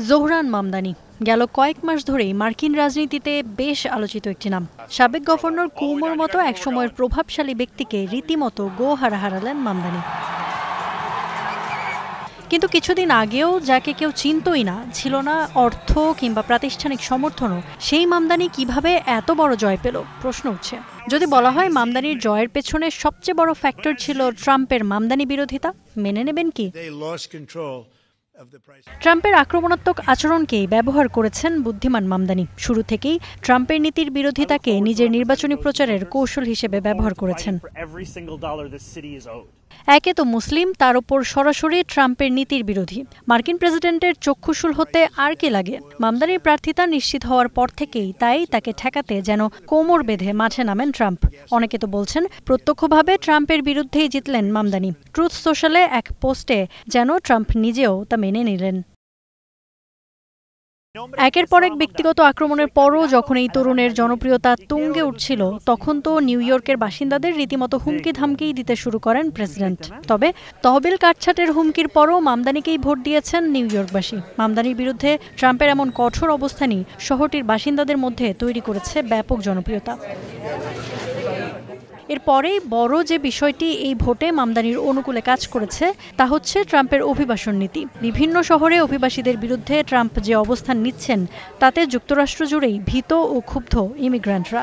Zohran Mamdani গেল কয়েক মাস ধরেই মার্কিন রাজনীতিতে বেশ আলোচিত একটি নাম। সাবেক গভর্নর কুমোর মতো একসময়ের প্রভাবশালী ব্যক্তিকে রীতিমতো গোহারা হারালেন মামদানি। কিন্তু কিছুদিন আগেও যাকে কেউ চিনতই না, ছিল না অর্থ কিংবা প্রাতিষ্ঠানিক সমর্থনও, সেই মামদানি কিভাবে এত বড় জয় পেল প্রশ্ন উঠছে। যদি বলা হয় মামদানির জয়ের পেছনে সবচেয়ে বড় ফ্যাক্টর ছিল ট্রাম্পের মামদানি বিরোধিতা, মেনে নেবেন কি? ট্রাম্পের আক্রমণাত্মক আচরণকেই ব্যবহার করেছেন বুদ্ধিমান মামদানি। শুরু থেকেই ট্রাম্পের নীতির বিরোধিতাকে নিজের নির্বাচনী প্রচারের কৌশল হিসেবে ব্যবহার করেছেন। একে তো মুসলিম, তার উপর সরাসরি ট্রাম্পের নীতির বিরোধী। মার্কিন প্রেসিডেন্টের চক্ষুশূল হতে আর কি লাগে? মামদানির প্রার্থিতা নিশ্চিত হওয়ার পর থেকেই তাই তাকে ঠেকাতে যেন কোমর বেঁধে মাঠে নামেন ট্রাম্প। অনেকে তো বলছেন প্রত্যক্ষভাবে ট্রাম্পের বিরুদ্ধেই জিতলেন মামদানি। ট্রুথ সোশ্যালে এক পোস্টে যেন ট্রাম্প নিজেও তা মেনে নিলেন। একের পর এক ব্যক্তিগত আক্রমণের পরও যখন এই তরুণের জনপ্রিয়তা তুঙ্গে উঠছিল, তখন তো নিউ ইয়র্কের বাসিন্দাদের রীতিমতো হুমকি ধামকি দিতে শুরু করেন প্রেসিডেন্ট। তবে তহবিল কাটছাটের হুমকির পরও মামদানিকেই ভোট দিয়েছেন নিউ ইয়র্কবাসী। মামদানির বিরুদ্ধে ট্রাম্পের এমন কঠোর অবস্থানই শহরটির বাসিন্দাদের মধ্যে তৈরি করেছে ব্যাপক জনপ্রিয়তা। এরপরেই বড় যে বিষয়টি এই ভোটে মামদানির অনুকূলে কাজ করেছে তা হচ্ছে ট্রাম্পের অভিবাসন নীতি। বিভিন্ন শহরে অভিবাসীদের বিরুদ্ধে ট্রাম্প যে অবস্থান নিচ্ছেন তাতে যুক্তরাষ্ট্র জুড়েই ভীত ও ক্ষুব্ধ ইমিগ্রান্টরা।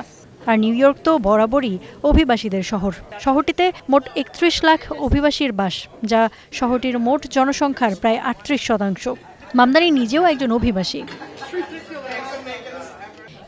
আর নিউ ইয়র্ক তো বরাবরই অভিবাসীদের শহর। শহরটিতে মোট ৩১ লাখ অভিবাসীর বাস, যা শহরটির মোট জনসংখ্যার প্রায় ৩৮%। মামদানি নিজেও একজন অভিবাসী।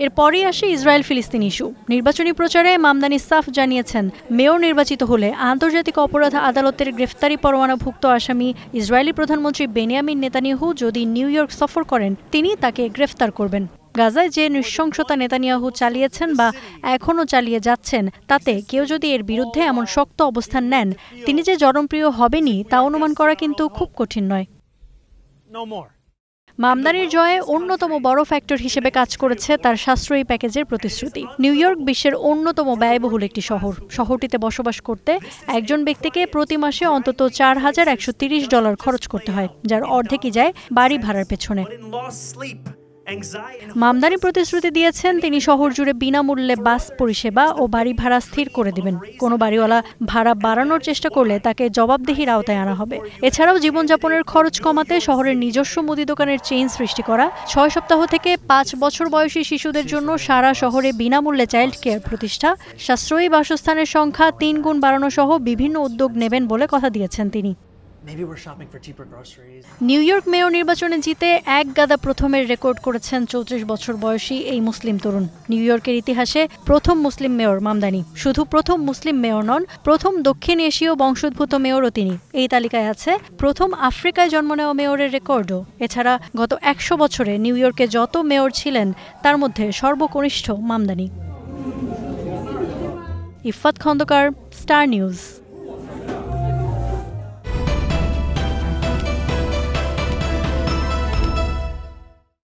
এরপরই আসে ইসরায়েল ফিলিস্তিন ইস্যু। নির্বাচনী প্রচারে মামদানি সাফ জানিয়েছেন, মেয়র নির্বাচিত হলে আন্তর্জাতিক অপরাধ আদালতের গ্রেফতারি পরোয়ানাভুক্ত আসামি ইসরায়েলি প্রধানমন্ত্রী বেনিয়ামিন নেতানিয়াহু যদি নিউ ইয়র্ক সফর করেন, তিনি তাকে গ্রেফতার করবেন। গাজায় যে নৃশংসতা নেতানিয়াহু চালিয়েছেন বা এখনও চালিয়ে যাচ্ছেন, তাতে কেউ যদি এর বিরুদ্ধে এমন শক্ত অবস্থান নেন, তিনি যে জনপ্রিয় হবেনই তা অনুমান করা কিন্তু খুব কঠিন নয়। মামদানির জয়ে অন্যতম বড় ফ্যাক্টর হিসেবে কাজ করেছে তার সাশ্রয়ী প্যাকেজের প্রতিশ্রুতি। নিউ ইয়র্ক বিশ্বের অন্যতম ব্যয়বহুল একটি শহর। শহরটিতে বসবাস করতে একজন ব্যক্তিকে প্রতি মাসে অন্তত $৪,১৩০ খরচ করতে হয়, যার অর্ধেকই যায় বাড়ি ভাড়ার পেছনে। মামদানি প্রতিশ্রুতি দিয়েছেন তিনি শহর জুড়ে বিনামূল্যে বাস পরিষেবা ও বাড়ি ভাড়া স্থির করে দিবেন। কোনো বাড়িওয়ালা ভাড়া বাড়ানোর চেষ্টা করলে তাকে জবাবদিহির আওতায় আনা হবে। এছাড়াও জীবনযাপনের খরচ কমাতে শহরের নিজস্ব মুদি দোকানের চেইন সৃষ্টি করা, ৬ সপ্তাহ থেকে ৫ বছর বয়সী শিশুদের জন্য সারা শহরে বিনামূল্যে চাইল্ড কেয়ার প্রতিষ্ঠা, সাশ্রয়ী বাসস্থানের সংখ্যা ৩ গুণ বাড়ানো সহ বিভিন্ন উদ্যোগ নেবেন বলে কথা দিয়েছেন তিনি। নিউ ইয়র্ক মেয়র নির্বাচনে জিতে এক গাদা প্রথমের রেকর্ড করেছেন ৩৪ বছর বয়সী এই মুসলিম তরুণ। নিউ ইয়র্কের ইতিহাসে প্রথম মুসলিম মেয়র মামদানি। শুধু প্রথম মুসলিম মেয়র নন, প্রথম দক্ষিণ এশীয় বংশোদ্ভূত মেয়রও তিনি। এই তালিকায় আছে প্রথম আফ্রিকায় জন্ম নেওয়া মেয়রের রেকর্ডও। এছাড়া গত ১০০ বছরে নিউ ইয়র্কে যত মেয়র ছিলেন তার মধ্যে সর্বকনিষ্ঠ মামদানি। Iffat Khandakar, Star news.